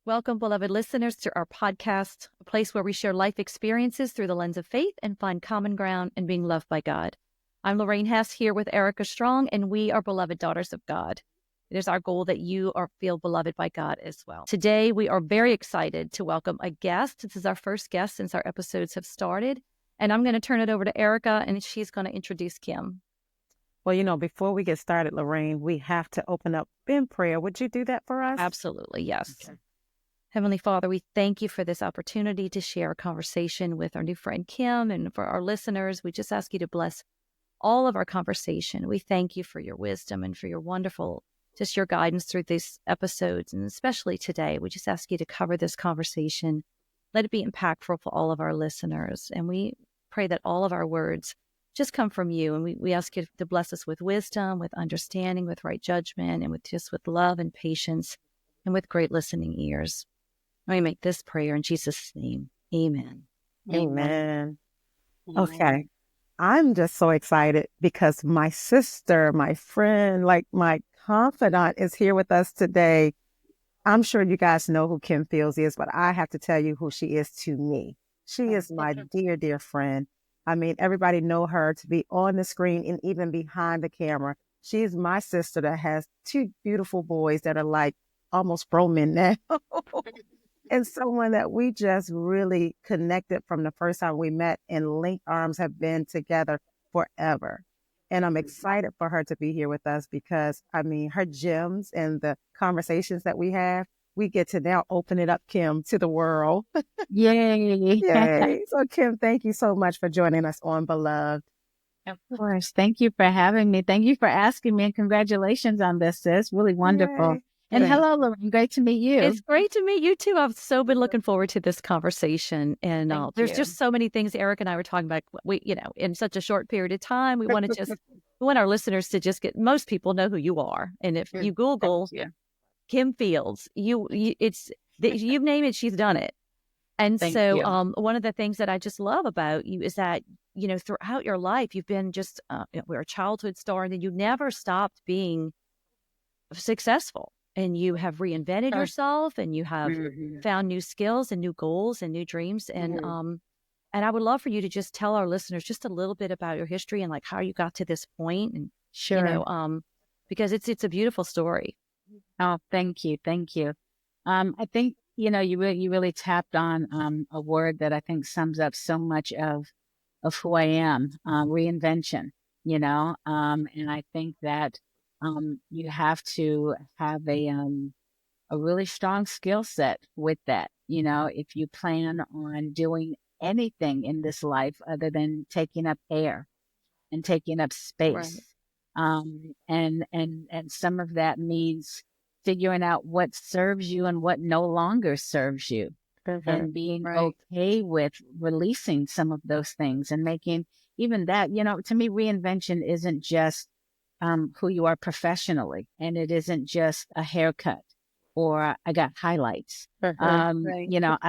Welcome, beloved listeners, to our podcast, a place where we share life experiences through the lens of faith and find common ground in being loved by God. I'm Lorraine Hess here with Erica Strong, and we are beloved daughters of God. It is our goal that you feel beloved by God as well. Today, we are very excited to welcome a guest. This is our first guest since our episodes have started, and I'm going to turn it over to Erica, and she's going to introduce Kim. Well, before we get started, Lorraine, we have to open up in prayer. Would you do that for us? Absolutely, yes. Okay. Heavenly Father, we thank you for this opportunity to share a conversation with our new friend Kim, and for our listeners, we just ask you to bless all of our conversation. We thank you for your wisdom and for your wonderful, just your guidance through these episodes, and especially today. We just ask you to cover this conversation. Let it be impactful for all of our listeners, and we pray that all of our words just come from you, and we ask you to bless us with wisdom, with understanding, with right judgment, and with love and patience, and with great listening ears. I make this prayer in Jesus' name. Amen. Amen. Okay. I'm just so excited because my sister, my friend, like my confidant is here with us today. I'm sure you guys know who Kim Fields is, but I have to tell you who she is to me. She is my dear, dear friend. I mean, everybody know her to be on the screen and even behind the camera. She's my sister that has two beautiful boys that are like almost grown men now. And someone that we just really connected from the first time we met, and linked arms have been together forever. And I'm excited for her to be here with us because, I mean, her gems and the conversations that we have, we get to now open it up, Kim, to the world. Yay. Yay. So, Kim, thank you so much for joining us on Beloved. Of course. Thank you for having me. Thank you for asking me, and congratulations on this, sis. Really wonderful. Yay. And Thanks. Hello, Lorraine. Great to meet you. It's great to meet you too. I've so been looking forward to this conversation, and Thank there's you. just so many things Eric and I were talking about. We, in such a short period of time, we want to we want our listeners to just get. Most people know who you are, and if you Google Kim Fields, you name it, she's done it. And Thank so, you. one of the things that I just love about you is that throughout your life, you've been just we're a childhood star, and then you never stopped being successful. And you have reinvented yourself, and you have found new skills and new goals and new dreams. And and I would love for you to just tell our listeners just a little bit about your history and like how you got to this point. And because it's a beautiful story. Oh, thank you. Thank you. I think you really tapped on a word that I think sums up so much of who I am. Reinvention. And I think that you have to have a really strong skill set with that. If you plan on doing anything in this life other than taking up air and taking up space, and some of that means figuring out what serves you and what no longer serves you, and being okay with releasing some of those things and making even that. To me, reinvention isn't just who you are professionally, and it isn't just a haircut or I got highlights. I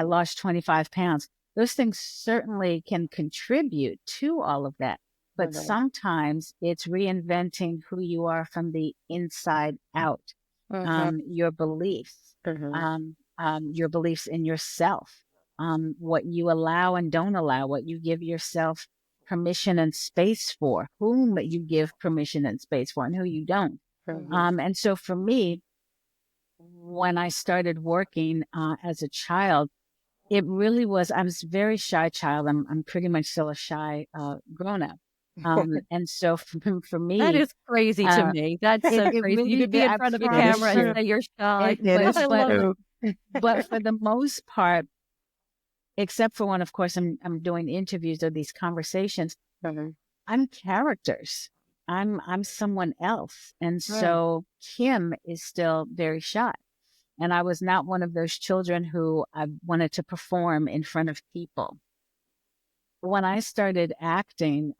lost 25 pounds. Those things certainly can contribute to all of that, but sometimes it's reinventing who you are from the inside out. Your beliefs, your beliefs in yourself, what you allow and don't allow, what you give yourself permission and space for, whom you give permission and space for, and who you don't. And so for me, when I started working as a child, it really was, I was a very shy child. I'm pretty much still a shy grown-up. And so for me, that is crazy to me. That's so crazy. Really, you could be in front of a camera and say you're shy. But for the most part, except for when, of course, I'm doing interviews or these conversations, I'm characters. I'm someone else. And so Kim is still very shy. And I was not one of those children who I wanted to perform in front of people. When I started acting,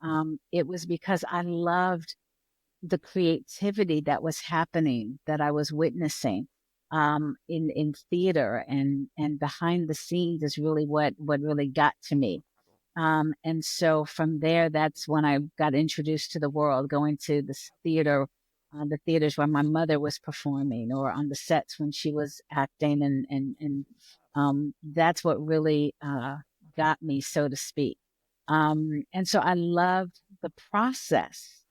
it was because I loved the creativity that was happening, that I was witnessing in theater, and behind the scenes is really what really got to me. And so from there, that's when I got introduced to the world, going to this theater the theaters where my mother was performing, or on the sets when she was acting, and that's what really got me, so to speak. And so I loved the process,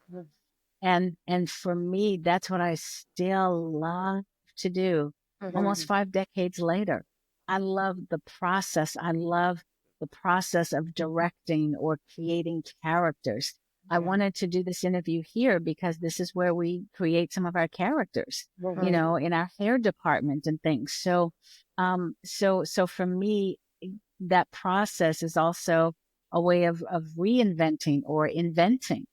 and for me, that's what I still love to do. Almost 5 decades later, I love the process. I love the process of directing or creating characters. I wanted to do this interview here because this is where we create some of our characters, in our hair department and things. So for me, that process is also a way of reinventing or inventing.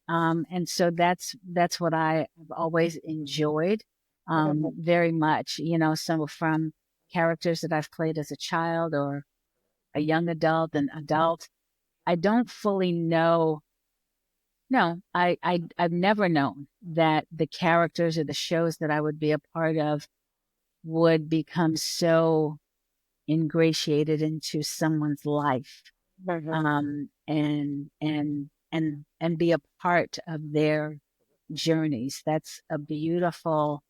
And so that's what I have always enjoyed, very much, some from characters that I've played as a child or a young adult and adult. I don't fully know. No, I've never known that the characters or the shows that I would be a part of would become so ingratiated into someone's life, and be a part of their journeys. That's a beautiful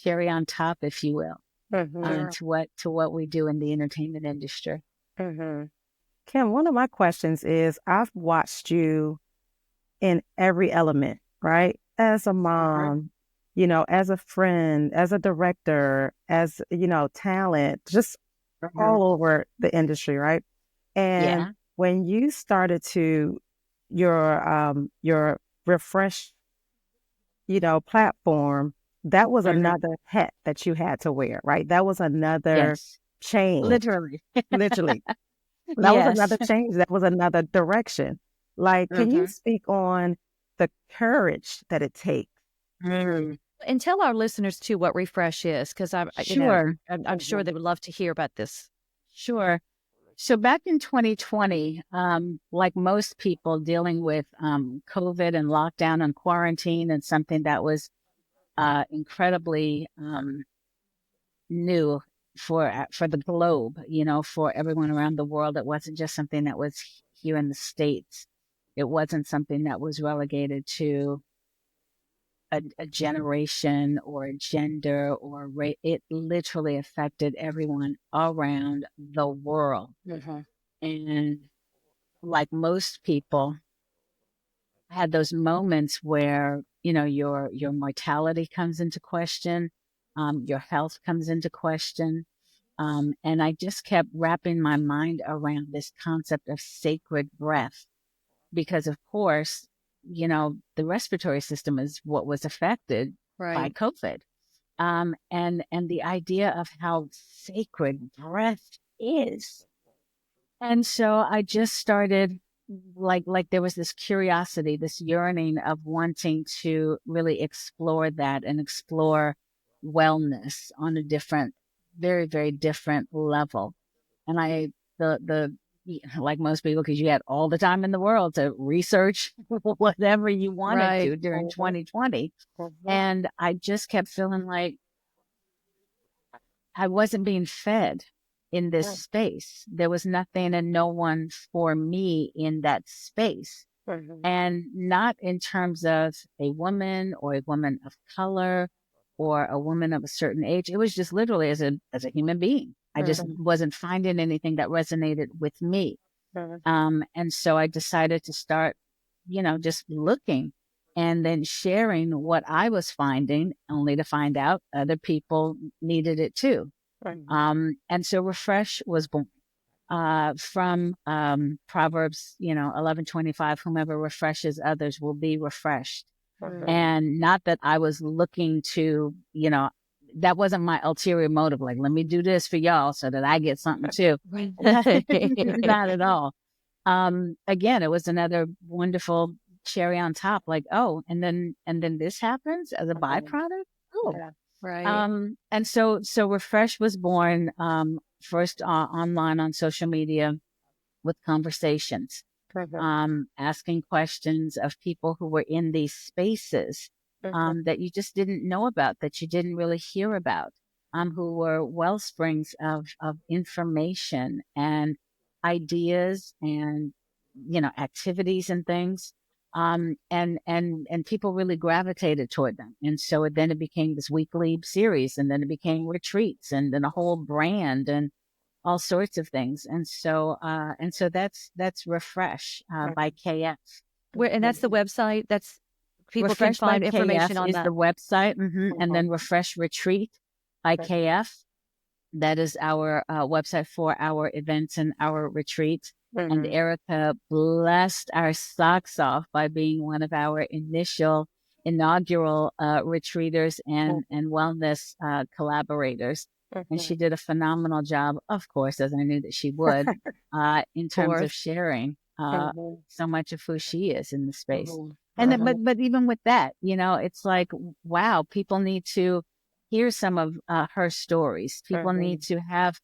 cherry on top, if you will, to what we do in the entertainment industry. Kim, one of my questions is, I've watched you in every element, right? As a mom, as a friend, as a director, as, talent, just all over the industry, right? And Yeah. when you started to your refresh, platform, that was another hat that you had to wear, right? That was another Yes. change. Literally. Literally. That was Yes. another change. That was another direction. Like, can you speak on the courage that it takes? And tell our listeners too what refresh is, because Sure. I'm sure they would love to hear about this. Sure. So back in 2020, like most people dealing with COVID and lockdown and quarantine, and something that was incredibly new for the globe, for everyone around the world. It wasn't just something that was here in the States. It wasn't something that was relegated to a generation or a gender or race. It literally affected everyone around the world. And like most people, I had those moments where, your mortality comes into question, your health comes into question. And I just kept wrapping my mind around this concept of sacred breath, because of course, the respiratory system is what was affected by COVID. And the idea of how sacred breath is. And so I just started, like there was this curiosity, this yearning of wanting to really explore that and explore wellness on a different, very, very different level. And the like most people, because you had all the time in the world to research whatever you wanted to during 2020. And I just kept feeling like I wasn't being fed in this space. There was nothing and no one for me in that space. And not in terms of a woman or a woman of color or a woman of a certain age. It was just literally as a human being. I just wasn't finding anything that resonated with me. And so I decided to start, just looking and then sharing what I was finding, only to find out other people needed it too. And so Refresh was born from Proverbs, 11:25, whomever refreshes others will be refreshed. And not that I was looking to, that wasn't my ulterior motive. Like, let me do this for y'all so that I get something too. Not at all. Again, it was another wonderful cherry on top. Like, oh, and then this happens as a byproduct. Oh, and so Refresh was born first online on social media with conversations, asking questions of people who were in these spaces that you just didn't know about, that you didn't really hear about, who were well springs of information and ideas and, activities and things. And people really gravitated toward them. And so it became this weekly series, and then it became retreats, and then a whole brand and all sorts of things. And so that's Refresh by KF. And that's the website. That's people can Refresh by find information KF on is that. the website. And then Refresh Retreat by KF. That is our website for our events and our retreats. And Erica blessed our socks off by being one of our inaugural retreaters and wellness collaborators. And she did a phenomenal job, of course, as I knew that she would, in terms of sharing so much of who she is in the space. But even with that, it's like, wow, people need to hear some of her stories. People need to have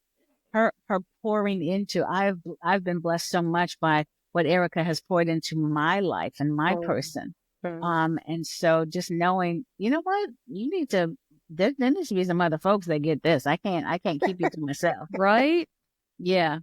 her pouring into. I've been blessed so much by what Erica has poured into my life and my person. And so just knowing, you know what, you need to. There needs to be some other folks that get this. I can't keep you to myself. Right? Yeah.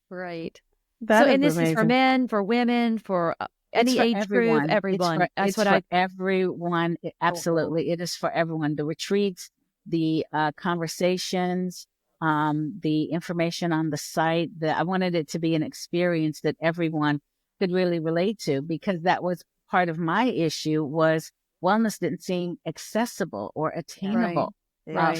Right. That is and this amazing. is for men, for women, for any age everyone. group, everyone. It's for everyone. Absolutely. It is for everyone. The retreats, the conversations, the information on the site. I wanted it to be an experience that everyone could really relate to, because that was part of my issue, was wellness didn't seem accessible or attainable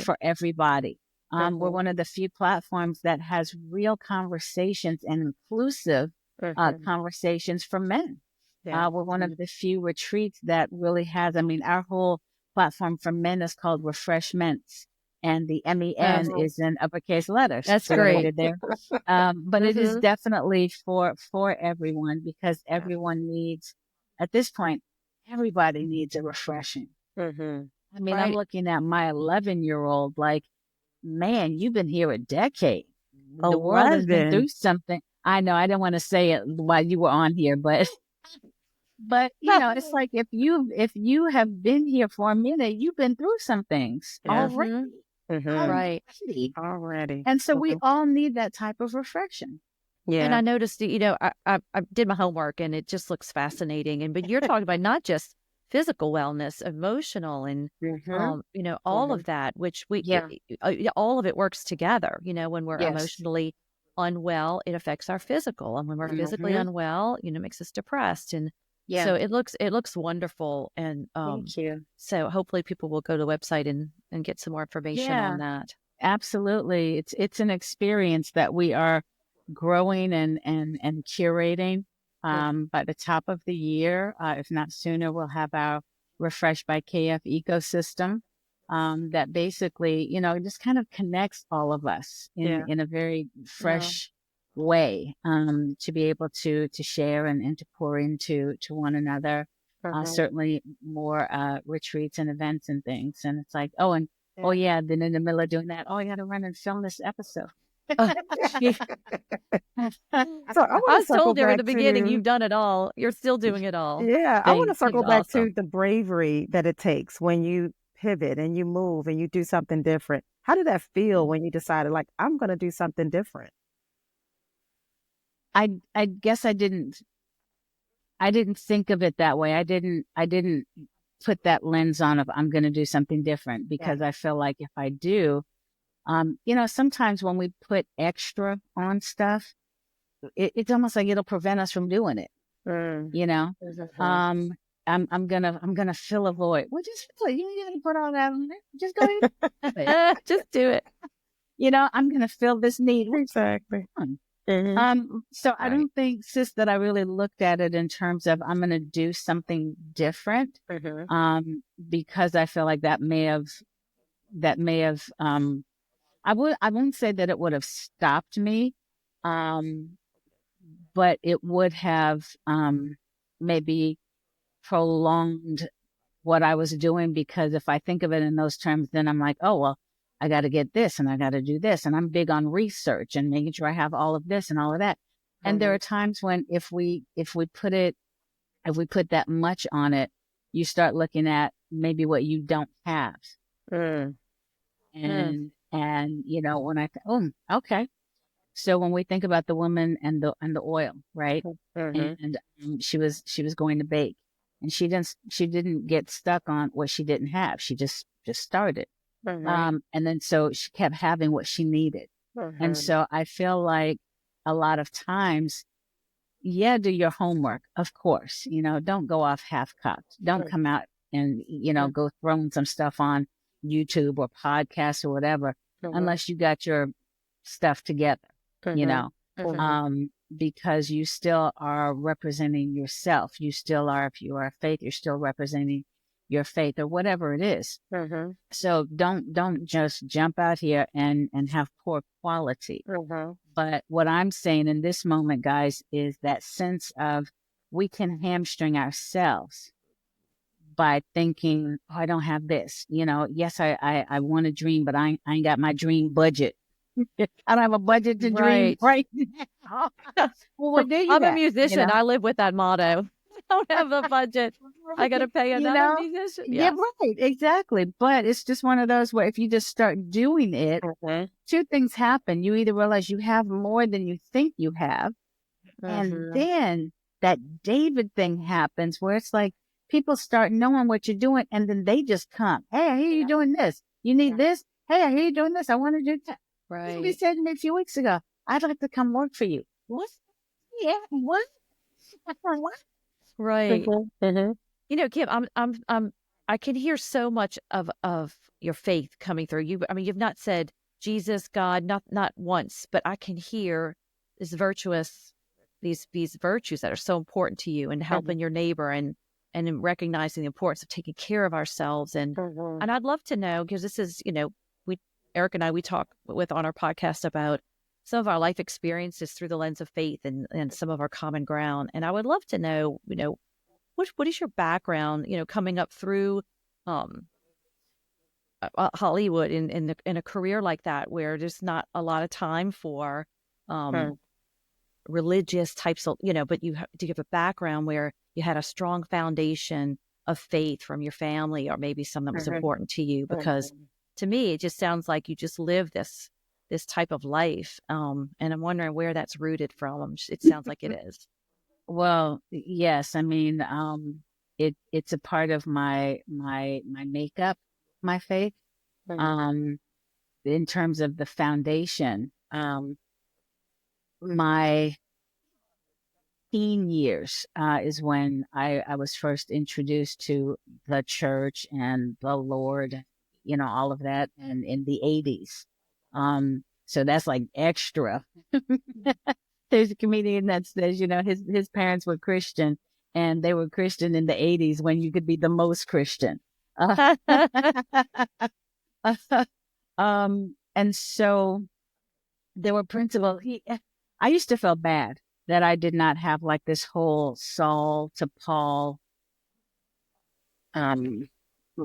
for everybody. We're one of the few platforms that has real conversations and inclusive conversations for men. We're one of the few retreats that really has, our whole platform for men is called Refreshments, and the MEN is in uppercase letters. That's great. There. But it is definitely for everyone, because everyone needs, at this point, everybody needs a refreshing. I'm looking at my 11-year-old like, man, you've been here a decade. The world has been through something. I know I didn't want to say it while you were on here, but it's like, if you have been here for a minute, you've been through some things already. Already. And so we all need that type of reflection. Yeah. And I noticed, I did my homework, and it just looks fascinating. But you're talking about not just physical wellness, emotional, and all of that, which all of it works together. When we're emotionally unwell, it affects our physical, and when we're physically unwell, it makes us depressed. And so it looks wonderful. And thank you. So hopefully people will go to the website and get some more information on that. Absolutely. It's an experience that we are growing and curating. By the top of the year, if not sooner, we'll have our Refresh by KF ecosystem that basically, just kind of connects all of us in a very fresh way, to be able to share and to pour into one another. Certainly more retreats and events and things. And it's like, then in the middle of doing that, I got to run and film this episode. So I told her at the beginning, you've done it all. You're still doing it all. Yeah, I want to circle back to the bravery that it takes when you pivot and you move and you do something different. How did that feel when you decided, like, I'm going to do something different? I guess I didn't think of it that way. I didn't put that lens on of I'm going to do something different, because I feel like if I do, sometimes when we put extra on stuff, it's almost like it'll prevent us from doing it. I'm gonna fill a void. Well, just fill it. You don't have to put all that on there. Just go ahead. Just do it. I'm gonna fill this need. Exactly. So I don't think, sis, that I really looked at it in terms of I'm gonna do something different. Because I feel like that may have I wouldn't say that it would have stopped me, but it would have maybe prolonged what I was doing, because if I think of it in those terms, then I'm like, oh, well, I got to get this and I got to do this. And I'm big on research and making sure I have all of this and all of that. And there are times when if we put that much on it, you start looking at maybe what you don't have. And when I okay, So when we think about the woman and the oil, right? And she was going to bake, and she didn't get stuck on what she didn't have. She just started. And then so she kept having what she needed. And so I feel like a lot of times, yeah, do your homework, of course. Don't go off half-cocked. Don't come out and, go throwing some stuff on YouTube or podcasts or whatever, unless you got your stuff together, because you still are representing yourself. You still are, if you are a faith, you're still representing your faith or whatever it is. So don't just jump out here and have poor quality. But what I'm saying in this moment, guys, is that sense of we can hamstring ourselves by thinking, oh, I don't have this. Yes, I want a dream, but I ain't got my dream budget. I don't have a budget to dream right now. Well, there you I'm go. a musician. I live with that motto. I don't have a budget. I got to pay another musician. Yeah, right. Exactly. But it's just one of those where if you just start doing it, two things happen. You either realize you have more than you think you have. And then that David thing happens where it's like people start knowing what you're doing, and then they just come. Hey, I hear you doing this. You need this. Hey, I hear you doing this. I want to do that. Right. Somebody said to me a few weeks ago, I'd like to come work for you. What? Yeah, what? What? Right. Kim, I can hear so much of your faith coming through you. I mean, you've not said Jesus, God, not once, but I can hear these virtues that are so important to you, and helping your neighbor, and in recognizing the importance of taking care of ourselves. And I'd love to know, because this is, Eric and I, we talk on our podcast about some of our life experiences through the lens of faith, and some of our common ground. And I would love to know, what is your background, coming up through Hollywood in a career like that, where there's not a lot of time for religious types of, but you have a background where you had a strong foundation of faith from your family, or maybe some that was important to you, because to me, it just sounds like you just live this type of life. And I'm wondering where that's rooted from. It sounds like it is. Well, yes. I mean, it's a part of my makeup, my faith. In terms of the foundation, my teen years is when I was first introduced to the church and the Lord, all of that, and in the 80s. So that's like extra. There's a comedian that says, his parents were Christian, and they were Christian in the 80s when you could be the most Christian. And so there were principles. I used to feel bad that I did not have like this whole Saul to Paul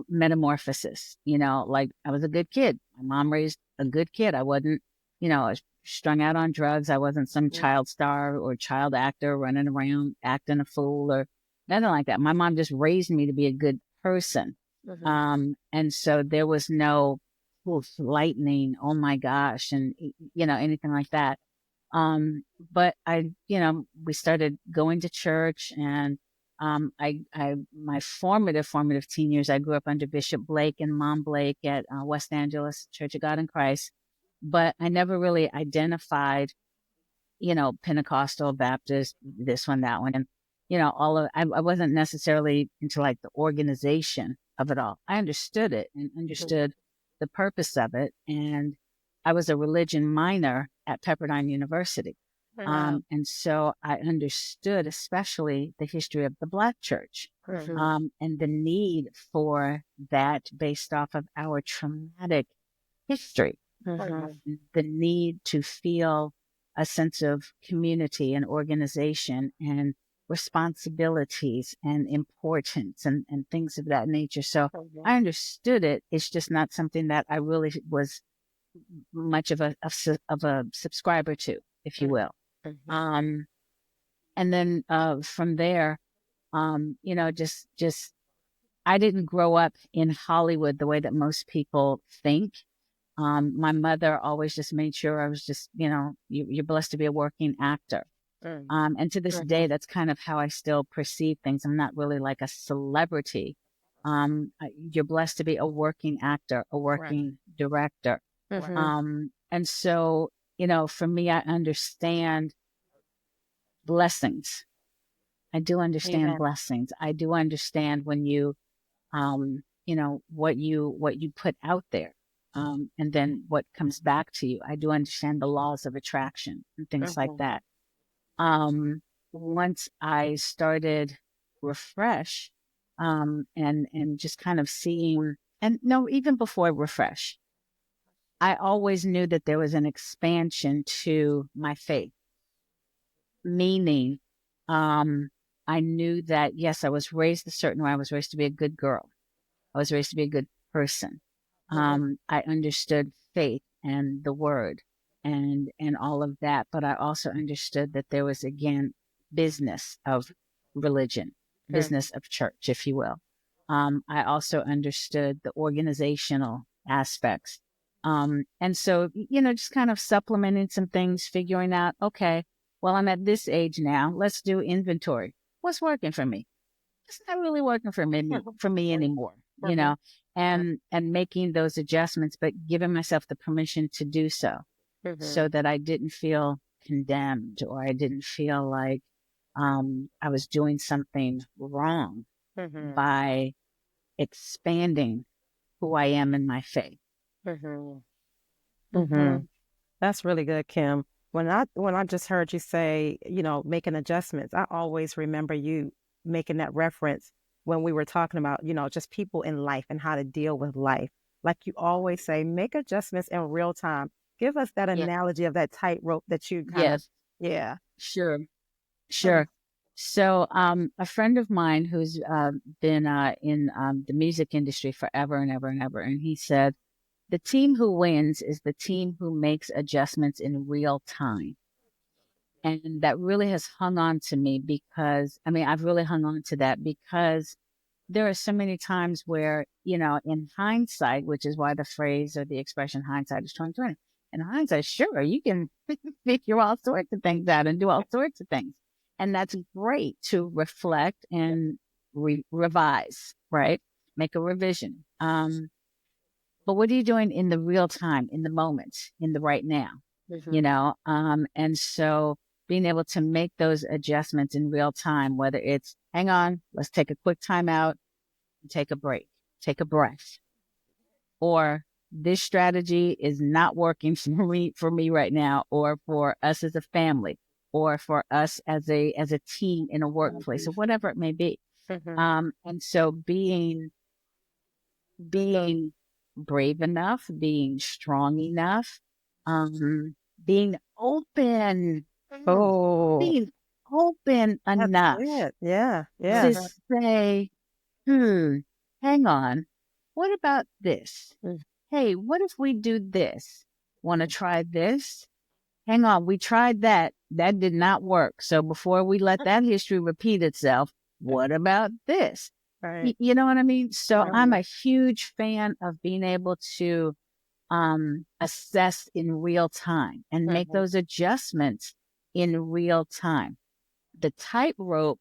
metamorphosis, like I was a good kid. My mom raised a good kid. I wasn't, I was strung out on drugs. I wasn't some child star or child actor running around acting a fool or nothing like that. My mom just raised me to be a good person. And so there was no lightning, oh my gosh, and anything like that. But we started going to church, and my formative teen years, I grew up under Bishop Blake and Mom Blake at West Angeles Church of God in Christ. But I never really identified, Pentecostal, Baptist, this one, that one. And, I wasn't necessarily into like the organization of it all. I understood it and understood the purpose of it. And I was a religion minor at Pepperdine University. And so I understood especially the history of the Black church, and the need for that based off of our traumatic history, the need to feel a sense of community and organization and responsibilities and importance and things of that nature. So I understood it. It's just not something that I really was much of a subscriber to, if you will. And then from there, just I didn't grow up in Hollywood the way that most people think. My mother always just made sure I was just, you're blessed to be a working actor. And to this day, that's kind of how I still perceive things. I'm not really like a celebrity. You're blessed to be a working actor, a working director. And so, for me, I understand blessings. I do understand blessings. I do understand when you, what you put out there. And then what comes back to you. I do understand the laws of attraction and things like that. Once I started Refresh, and just kind of seeing, and no, even before Refresh, I always knew that there was an expansion to my faith, meaning, I knew that, yes, I was raised a certain way. I was raised to be a good girl. I was raised to be a good person. I understood faith and the word and all of that, but I also understood that there was, again, business of religion, business of church, if you will. I also understood the organizational aspects. And so, just kind of supplementing some things, figuring out, okay, well, I'm at this age now. Let's do inventory. What's working for me? It's not really working for me anymore, and making those adjustments, but giving myself the permission to do so, so that I didn't feel condemned or I didn't feel like I was doing something wrong by expanding who I am in my faith. That's really good, Kim. When I just heard you say, making adjustments, I always remember you making that reference when we were talking about, just people in life and how to deal with life. Like you always say, make adjustments in real time. Give us that analogy of that tightrope that you kind of, Sure. So, a friend of mine who's been in the music industry forever and ever and ever, and he said, the team who wins is the team who makes adjustments in real time. And that really has hung on to me because, I've really hung on to that because there are so many times where, in hindsight, which is why the phrase or the expression hindsight is 2020. In hindsight, sure, you can figure all sorts of things out and do all sorts of things. And that's great to reflect and revise, right? Make a revision. But what are you doing in the real time, in the moment, in the right now? And so being able to make those adjustments in real time, whether it's, hang on, let's take a quick time out, take a break, take a breath, or this strategy is not working for me right now, or for us as a family, or for us as a team in a workplace, or whatever it may be. And so being brave enough, being strong enough, being open, being open enough to say, hang on, what about this? Hey, what if we do this? Want to try this? Hang on, we tried that. That did not work. So before we let that history repeat itself, what about this? Right. You know what I mean? So I'm a huge fan of being able to assess in real time and make those adjustments in real time. The tightrope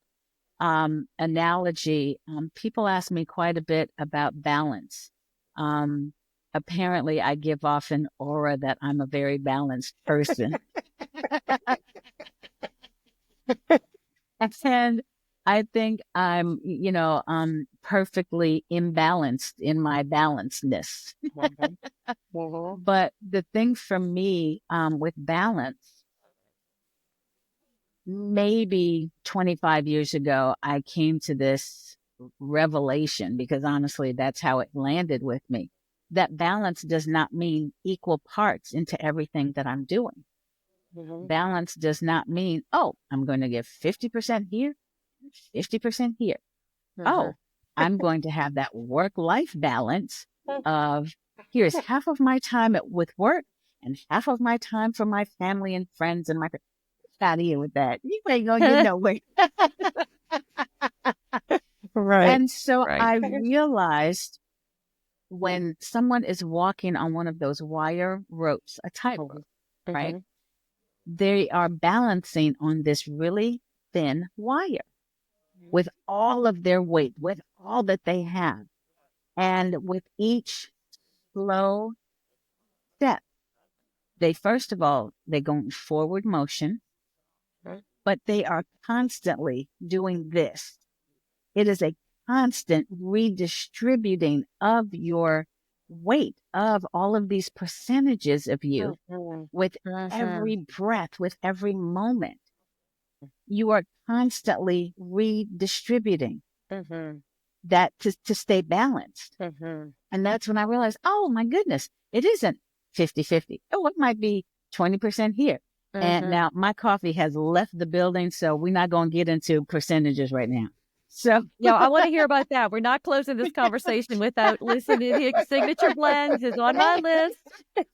analogy, people ask me quite a bit about balance. Apparently, I give off an aura that I'm a very balanced person. And I think I'm, perfectly imbalanced in my balancedness. But the thing for me with balance, maybe 25 years ago, I came to this revelation, because honestly, that's how it landed with me, that balance does not mean equal parts into everything that I'm doing. Balance does not mean, oh, I'm going to give 50% here, 50% here. Oh, I'm going to have that work-life balance of, here's half of my time with work and half of my time for my family and friends and my out of here with that. You ain't gonna get nowhere. Right. And so I realized when someone is walking on one of those wire ropes, a tightrope, right? They are balancing on this really thin wire with all of their weight, with all that they have. And with each slow step, they first of all, they go in forward motion, but they are constantly doing this. It is a constant redistributing of your weight, of all of these percentages of you with every breath, with every moment. You are constantly redistributing that to stay balanced. And that's when I realized, oh my goodness, it isn't 50-50. Oh, it might be 20% here. And now my coffee has left the building, so we're not going to get into percentages right now. So yeah, I want to hear about that. We're not closing this conversation without listening to his signature blends. Is on my list.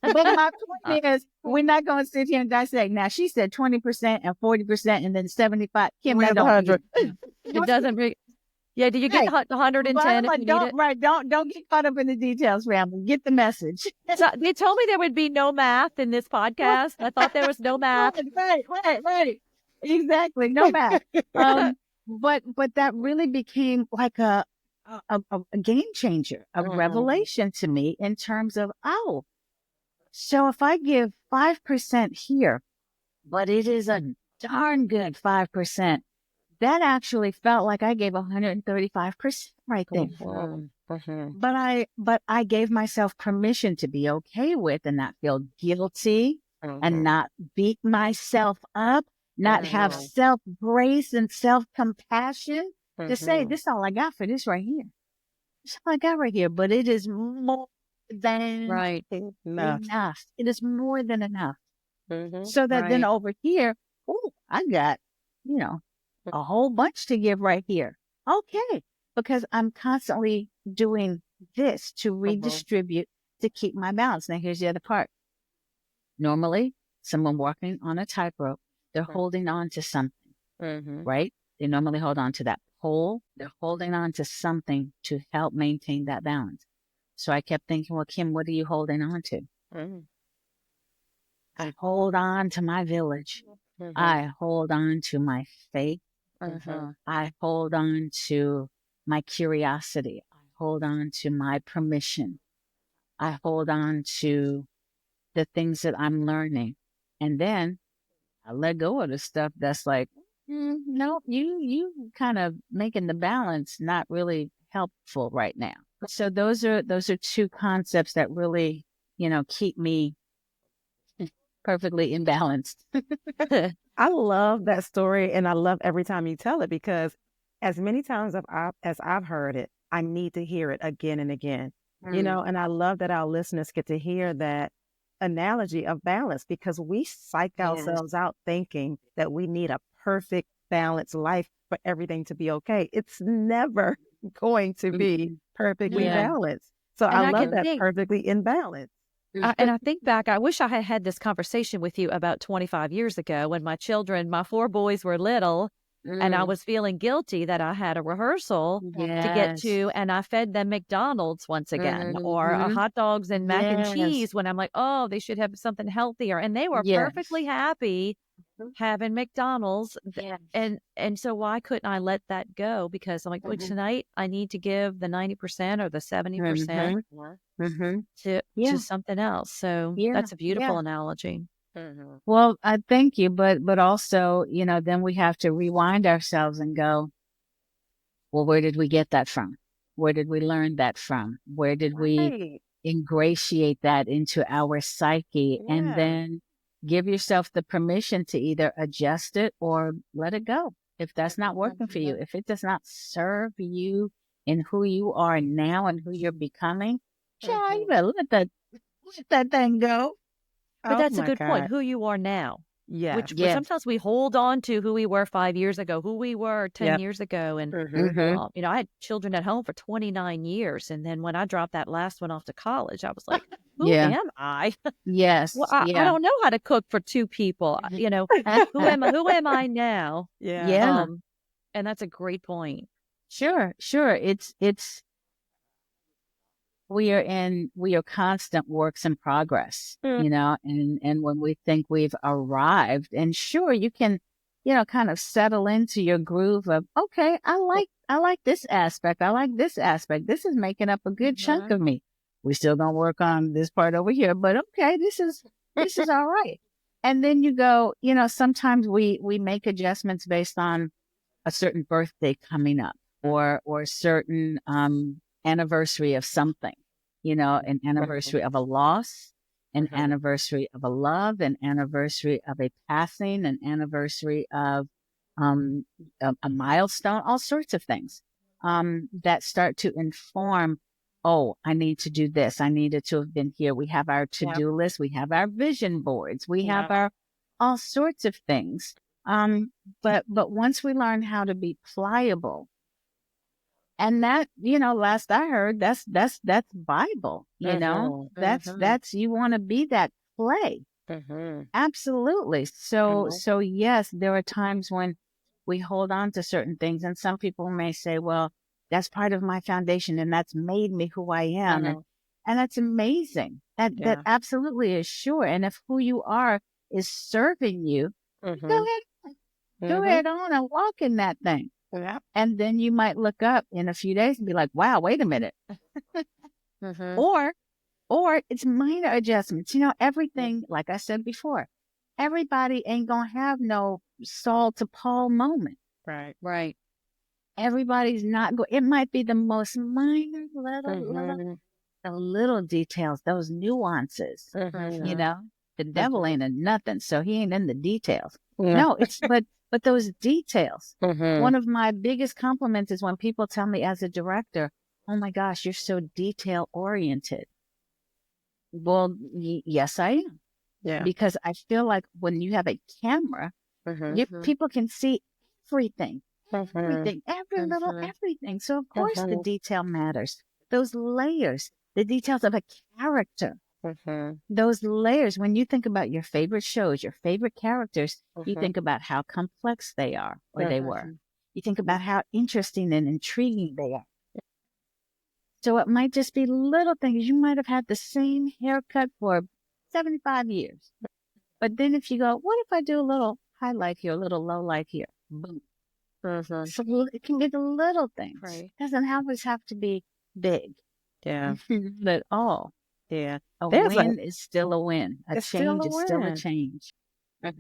But my point is, we're not going to sit here and dissect. Now she said 20% and 40% and then 75. Kim, that don't 100. It doesn't bring. Yeah, do you get the 110 if you need it? Right, don't get caught up in the details, family. Get the message. So they told me there would be no math in this podcast. I thought there was no math. Right. Exactly, no math. But that really became like a game changer, a revelation to me in terms of, oh, so if I give 5% here, but it is a darn good 5%, that actually felt like I gave 135% right there. But I gave myself permission to be okay with and not feel guilty and not beat myself up, not have self-grace and self-compassion to say, this is all I got for this right here. This is all I got right here. But it is more than enough. It is more than enough. So that then over here, I got, a whole bunch to give right here. Okay. Because I'm constantly doing this to redistribute to keep my balance. Now, here's the other part. Normally, someone walking on a tightrope, they're holding on to something, right? They normally hold on to that pole. They're holding on to something to help maintain that balance. So I kept thinking, well, Kim, what are you holding on to? I hold on to my village. I hold on to my faith. I hold on to my curiosity. I hold on to my permission. I hold on to the things that I'm learning. And then I let go of the stuff that's like, no, you kind of making the balance not really helpful right now. So those are two concepts that really, keep me perfectly imbalanced. I love that story, and I love every time you tell it, because as many times as I've heard it, I need to hear it again and again. And I love that our listeners get to hear that analogy of balance, because we psych ourselves out thinking that we need a perfect balanced life for everything to be okay. It's never going to be perfectly balanced. So I love that perfectly in balance. And I think back, I wish I had had this conversation with you about 25 years ago when my 4 boys were little, and I was feeling guilty that I had a rehearsal to get to, and I fed them McDonald's once again, or hot dogs and mac and cheese, when I'm like, oh, they should have something healthier. And they were perfectly happy having McDonald's. And so why couldn't I let that go? Because I'm like, well, tonight I need to give the 90% or the 70% to something else. So that's a beautiful analogy. Well, I thank you, but also, then we have to rewind ourselves and go, well, where did we get that from? Where did we learn that from? Where did we ingratiate that into our psyche? And then give yourself the permission to either adjust it or let it go. If that's not working for you, if it does not serve you in who you are now and who you're becoming, you better let that thing go. But that's a good point. Who you are now. Yeah. Which sometimes we hold on to who we were 5 years ago, who we were 10 years ago. And, I had children at home for 29 years. And then when I dropped that last one off to college, I was like, who am I? Yes. Well, I don't know how to cook for 2 people. Who am I now? Yeah. And that's a great point. Sure. It's we are constant works in progress, Mm. and when we think we've arrived, and sure, you can, kind of settle into your groove of, okay, I like this aspect. I like this aspect. This is making up a good chunk of me. We still gonna work on this part over here, but okay, this is all right. And then you go, sometimes we make adjustments based on a certain birthday coming up, or a certain anniversary of something, an anniversary of a loss, an anniversary of a love, an anniversary of a passing, an anniversary of a milestone, all sorts of things that start to inform. Oh, I need to do this. I needed to have been here. We have our to-do list. We have our vision boards. We have our all sorts of things. But once we learn how to be pliable, and that, last I heard, that's Bible, that's, you want to be that clay. Absolutely. So yes, there are times when we hold on to certain things, and some people may say, well, that's part of my foundation and that's made me who I am. And that's amazing. That absolutely is sure. And if who you are is serving you, go ahead on and walk in that thing. And then you might look up in a few days and be like, wow, wait a minute. Or it's minor adjustments. Everything, like I said before, everybody ain't going to have no Saul to Paul moment. Right. Everybody's not going. It might be the most minor the little details, those nuances. The devil ain't in nothing, so he ain't in the details. No, it's but those details. One of my biggest compliments is when people tell me as a director, "Oh my gosh, you're so detail oriented." Well, yes, I am. Yeah. Because I feel like when you have a camera, people can see everything, every little everything. So of course the detail matters. Those layers, the details of a character, those layers. When you think about your favorite shows, your favorite characters, you think about how complex they are, or they were. You think about how interesting and intriguing they are. So it might just be little things. You might have had the same haircut for 75 years. But then if you go, what if I do a little highlight here, a little low light here? Boom. So it can be the little things. Right. It doesn't always have to be big. Yeah. Not at all. Yeah. A win is still a win. A change is still a change. I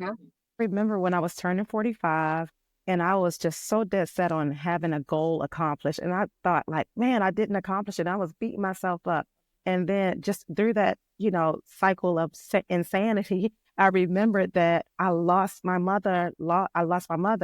remember when I was turning 45, and I was just so dead set on having a goal accomplished. And I thought, like, man, I didn't accomplish it. I was beating myself up. And then just through that, cycle of insanity, I remembered that I lost my mother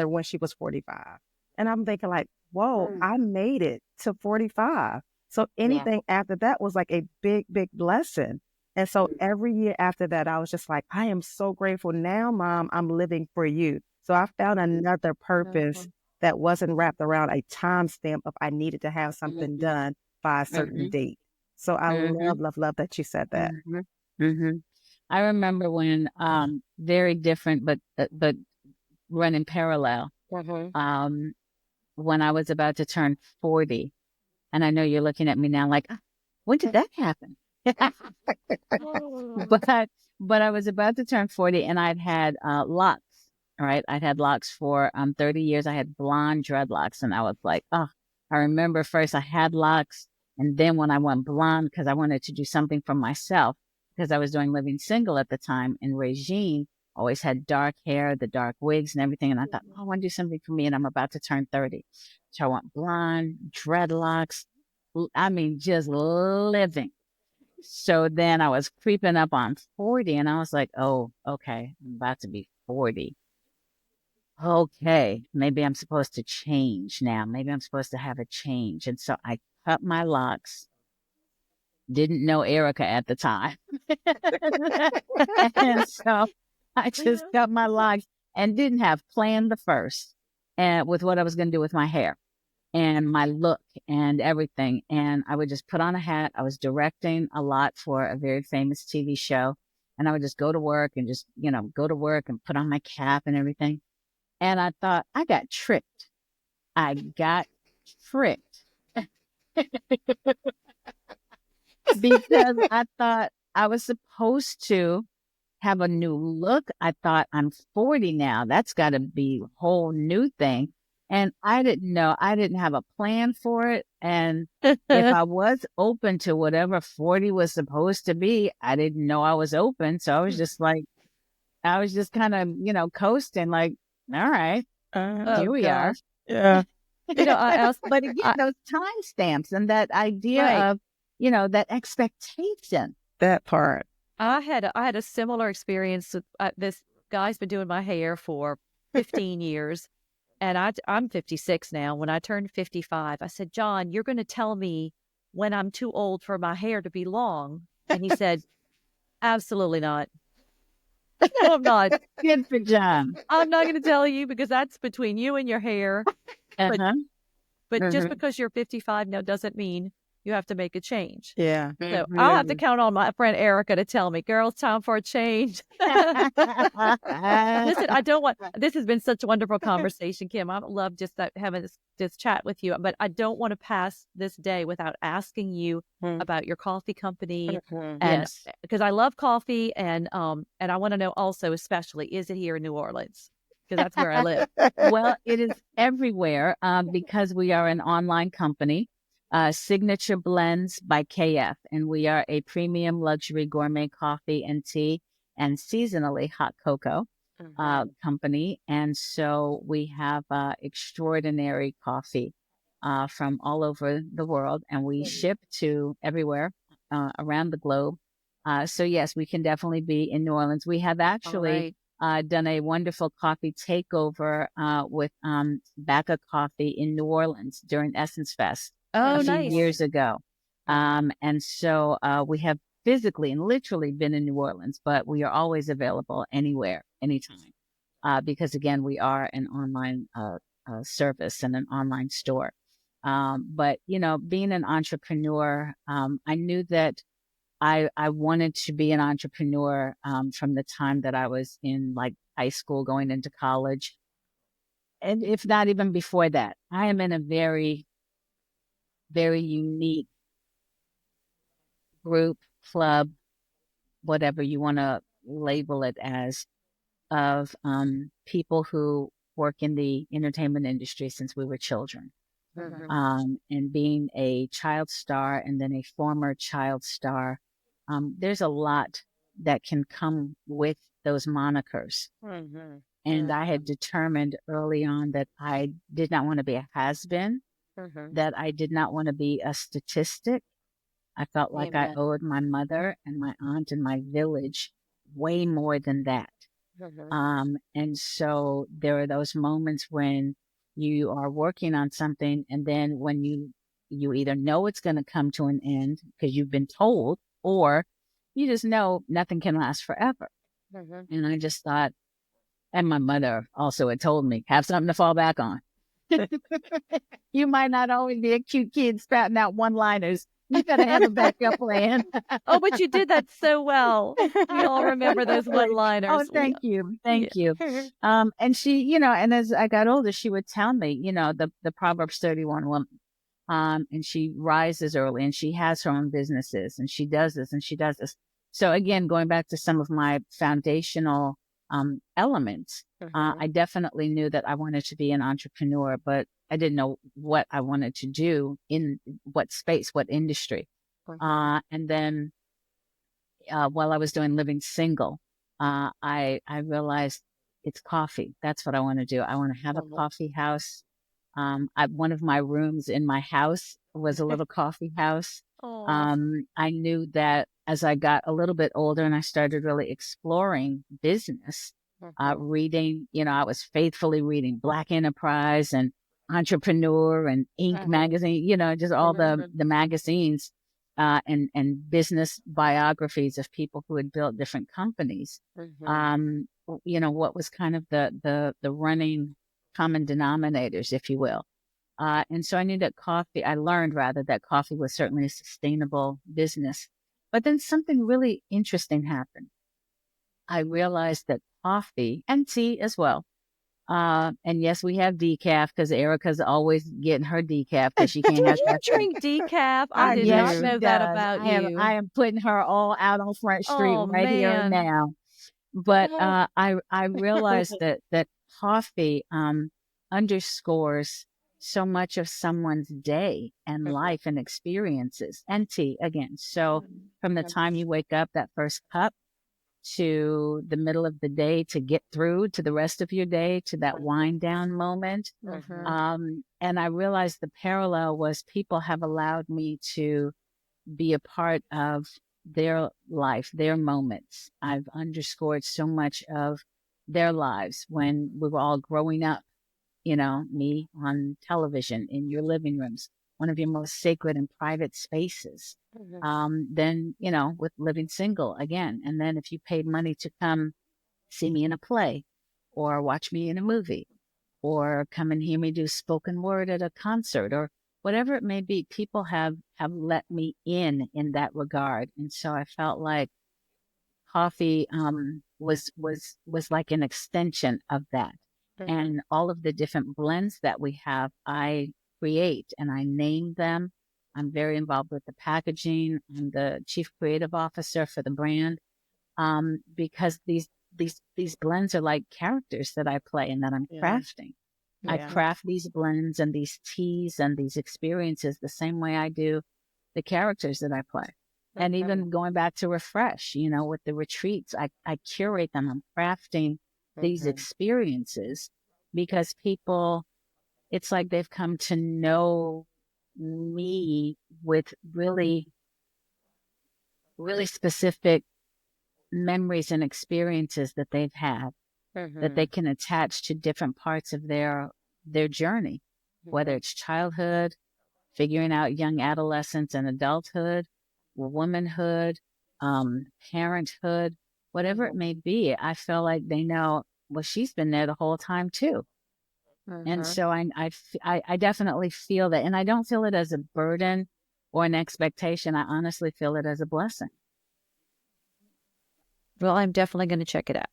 when she was 45. And I'm thinking, like, whoa, I made it to 45. So anything after that was like a big, big blessing. And so every year after that, I was just like, I am so grateful now, Mom, I'm living for you. So I found another purpose that wasn't wrapped around a time stamp of I needed to have something done by a certain date. So I love that you said that. I remember when, very different, but running parallel, when I was about to turn 40, and I know you're looking at me now like, when did that happen? But I was about to turn 40, and I'd had locks. Right, I'd had locks for 30 years. I had blonde dreadlocks, and I was like, oh, I remember first I had locks, and then when I went blonde, because I wanted to do something for myself, because I was doing Living Single at the time, and Regine always had dark hair, the dark wigs and everything, and I thought, oh, I want to do something for me, and I'm about to turn 30. So I went blonde, dreadlocks, I mean, just living. So then I was creeping up on 40, and I was like, oh, okay, I'm about to be 40. Okay, maybe I'm supposed to change now. Maybe I'm supposed to have a change. And so I cut my locks. Didn't know Erica at the time. And so I just cut my locks and didn't have planned the first and with what I was going to do with my hair and my look and everything. And I would just put on a hat. I was directing a lot for a very famous TV show. And I would just go to work and just, go to work and put on my cap and everything. And I thought, I got tricked. because I thought I was supposed to have a new look. I thought I'm 40 now. That's got to be a whole new thing. And I didn't know. I didn't have a plan for it. And if I was open to whatever 40 was supposed to be, I didn't know I was open. So I was just like, I was just kind of, coasting like, all right, here we are. gosh. Yeah. But again, those timestamps and that idea Right. of, that expectation. That part. I had a similar experience with this guy's been doing my hair for 15 years, and I'm 56 now. When I turned 55, I said, John, you're going to tell me when I'm too old for my hair to be long. And he said, absolutely not. No, I'm not. Good for John. I'm not going to tell you because that's between you and your hair. Uh-huh. But just because you're 55 now doesn't mean you have to make a change. Yeah. So I'll have to count on my friend Erica to tell me, girl, it's time for a change. Listen, I don't want, this has been such a wonderful conversation, Kim. I love just having this chat with you, but I don't want to pass this day without asking you about your coffee company. And Yes. because I love coffee and I want to know also, especially, is it here in New Orleans? Because that's where I live. Well, it is everywhere because we are an online company. Signature Blends by KF, and we are a premium luxury gourmet coffee and tea and seasonally hot cocoa company. And so we have extraordinary coffee from all over the world, and we ship to everywhere around the globe. So yes, we can definitely be in New Orleans. We have actually done a wonderful coffee takeover with Baca Coffee in New Orleans during Essence Fest. Oh, a few nice. years ago. And so we have physically and literally been in New Orleans, but we are always available anywhere, anytime. Because again, we are an online service and an online store. But, being an entrepreneur, I knew that I wanted to be an entrepreneur from the time that I was in like high school, going into college. And if not even before that, I am in a very unique group, club, whatever you want to label it as, of people who work in the entertainment industry since we were children. And being a child star and then a former child star, there's a lot that can come with those monikers. And I had determined early on that I did not want to be a has-been, that I did not want to be a statistic. I felt like I owed my mother and my aunt and my village way more than that. And so there are those moments when you are working on something, and then when you either know it's going to come to an end because you've been told, or you just know nothing can last forever. And I just thought, and my mother also had told me, have something to fall back on. You might not always be a cute kid spouting out one-liners. You gotta have a backup plan. Oh, but you did that so well. We all remember those one-liners. Oh, thank you. Thank you. And she, and as I got older, she would tell me, the Proverbs 31 woman. And she rises early and she has her own businesses and she does this and she does this. So again, going back to some of my foundational elements, I definitely knew that I wanted to be an entrepreneur, but I didn't know what I wanted to do, in what space, what industry. And then while I was doing Living Single, I realized it's coffee. That's what I want to do. I want to have a coffee house. One of my rooms in my house was a little coffee house. I knew that as I got a little bit older and I started really exploring business, reading, I was faithfully reading Black Enterprise and Entrepreneur and Inc. magazine, just all the magazines and business biographies of people who had built different companies. What was kind of the running common denominators, if you will. And so I knew that I learned rather that coffee was certainly a sustainable business. But then something really interesting happened. I realized that coffee and tea as well And yes, we have decaf because Erica's always getting her decaf because she Do can't have you caffeine. drink decaf? I I did Yes, not do. she know that does. about I you. am putting her all out on Front Street Oh right here and man. now. But I realized that coffee underscores so much of someone's day and life and experiences, and tea again. So from the time you wake up, that first cup, to the middle of the day, to get through to the rest of your day, to that wind down moment. And I realized the parallel was people have allowed me to be a part of their life, their moments. I've underscored so much of their lives when we were all growing up, me on television in your living rooms, one of your most sacred and private spaces. Then, with living single again. And then if you paid money to come see me in a play or watch me in a movie or come and hear me do spoken word at a concert or whatever it may be, people have let me in that regard. And so I felt like coffee was like an extension of that. And all of the different blends that we have, I create and I name them. I'm very involved with the packaging. I'm the chief creative officer for the brand, because these blends are like characters that I play and that I'm crafting. I craft these blends and these teas and these experiences the same way I do the characters that I play. And even going back to Refresh, with the retreats, I curate them. I'm crafting these experiences because people, it's like they've come to know me with really, really specific memories and experiences that they've had that they can attach to different parts of their journey, whether it's childhood, figuring out young adolescence and adulthood, womanhood, parenthood, whatever it may be. I feel like they know, well, she's been there the whole time too. And so I definitely feel that. And I don't feel it as a burden or an expectation. I honestly feel it as a blessing. Well, I'm definitely going to check it out.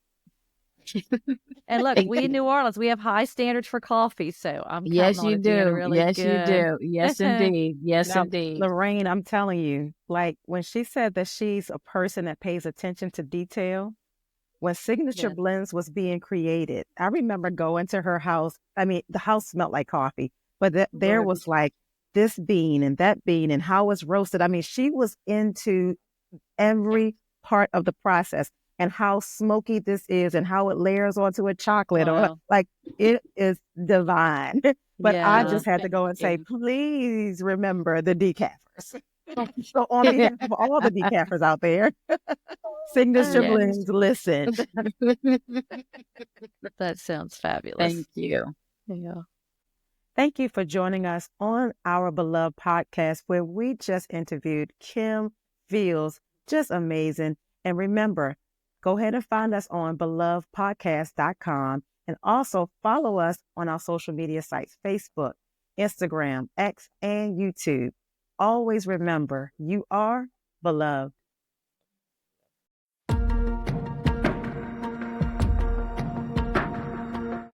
And look, Thank we in you. New Orleans, we have high standards for coffee, so I'm Yes, counting on you it being do. really Yes, you good. do. Yes, indeed. Yes, Now, indeed. Lorraine, I'm telling you, like when she said that she's a person that pays attention to detail, when Signature Blends was being created, I remember going to her house. I mean, the house smelled like coffee, but there was like this bean and that bean and how it's roasted. I mean, she was into every part of the process and how smoky this is and how it layers onto a chocolate or Wow. like it is divine. But I Yeah. just had to go and say, please remember the decaffers. So on behalf of all the decaffers out there, Signature Yes. Blends, listen. That sounds fabulous. Thank you. Yeah. Thank you for joining us on our beloved podcast where we just interviewed Kim Fields. Just amazing. And remember, go ahead and find us on belovedpodcast.com and also follow us on our social media sites, Facebook, Instagram, X, and YouTube. Always remember, you are beloved.